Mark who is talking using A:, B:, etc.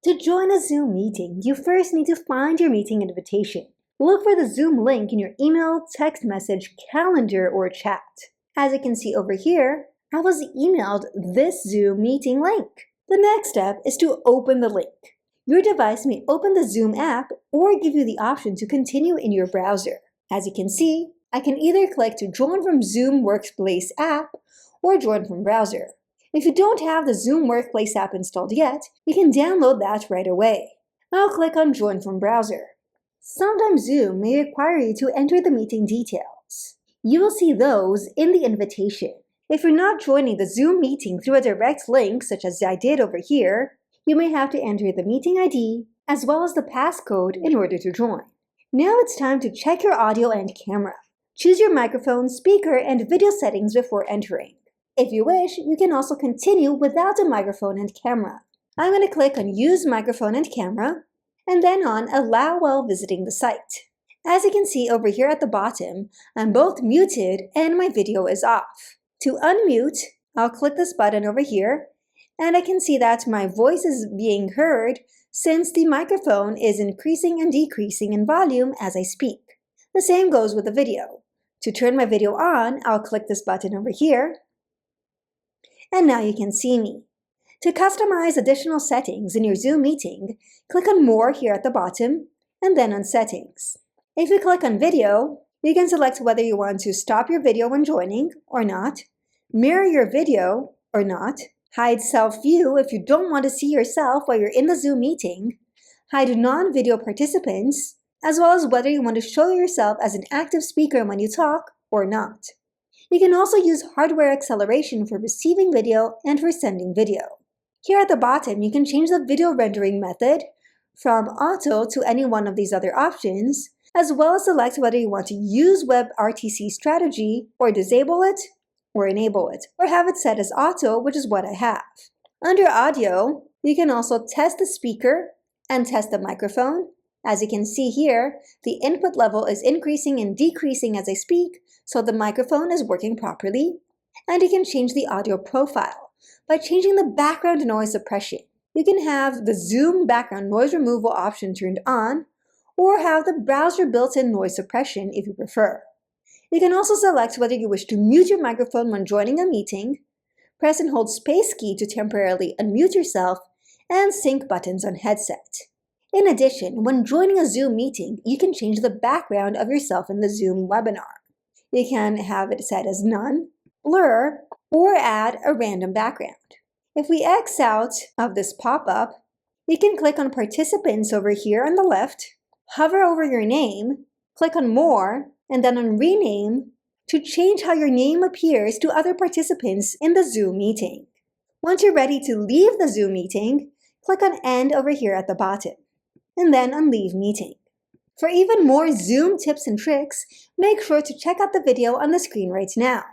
A: To join a Zoom meeting, you first need to find your meeting invitation. Look for the Zoom link in your email, text message, calendar, or chat. As you can see over here, I was emailed this Zoom meeting link. The next step is to open the link. Your device may open the Zoom app or give you the option to continue in your browser. As you can see, I can either click to join from Zoom Workplace app or join from browser. If you don't have the Zoom Workplace app installed yet, you can download that right away. I'll click on Join from Browser. Sometimes Zoom may require you to enter the meeting details. You will see those in the invitation. If you're not joining the Zoom meeting through a direct link, such as I did over here, you may have to enter the meeting ID as well as the passcode in order to join. Now it's time to check your audio and camera. Choose your microphone, speaker, and video settings before entering. If you wish, you can also continue without a microphone and camera. I'm going to click on Use Microphone and Camera, and then on Allow while visiting the site. As you can see over here at the bottom, I'm both muted and my video is off. To unmute, I'll click this button over here, and I can see that my voice is being heard since the microphone is increasing and decreasing in volume as I speak. The same goes with the video. To turn my video on, I'll click this button over here, and now you can see me. To customize additional settings in your Zoom meeting, click on More here at the bottom, and then on Settings. If you click on Video, you can select whether you want to stop your video when joining or not, mirror your video or not, hide self-view if you don't want to see yourself while you're in the Zoom meeting, hide non-video participants, as well as whether you want to show yourself as an active speaker when you talk or not. You can also use hardware acceleration for receiving video and for sending video. Here at the bottom, you can change the video rendering method from auto to any one of these other options, as well as select whether you want to use WebRTC strategy or disable it or enable it, or have it set as auto, which is what I have. Under audio, you can also test the speaker and test the microphone. As you can see here, the input level is increasing and decreasing as I speak, so the microphone is working properly. And you can change the audio profile by changing the background noise suppression. You can have the Zoom background noise removal option turned on, or have the browser built-in noise suppression if you prefer. You can also select whether you wish to mute your microphone when joining a meeting, press and hold space key to temporarily unmute yourself, and sync buttons on headset. In addition, when joining a Zoom meeting, you can change the background of yourself in the Zoom webinar. You can have it set as none, blur, or add a random background. If we X out of this pop-up, you can click on Participants over here on the left, hover over your name, click on More, and then on Rename to change how your name appears to other participants in the Zoom meeting. Once you're ready to leave the Zoom meeting, click on End over here at the bottom, and then on Leave Meeting. For even more Zoom tips and tricks, make sure to check out the video on the screen right now.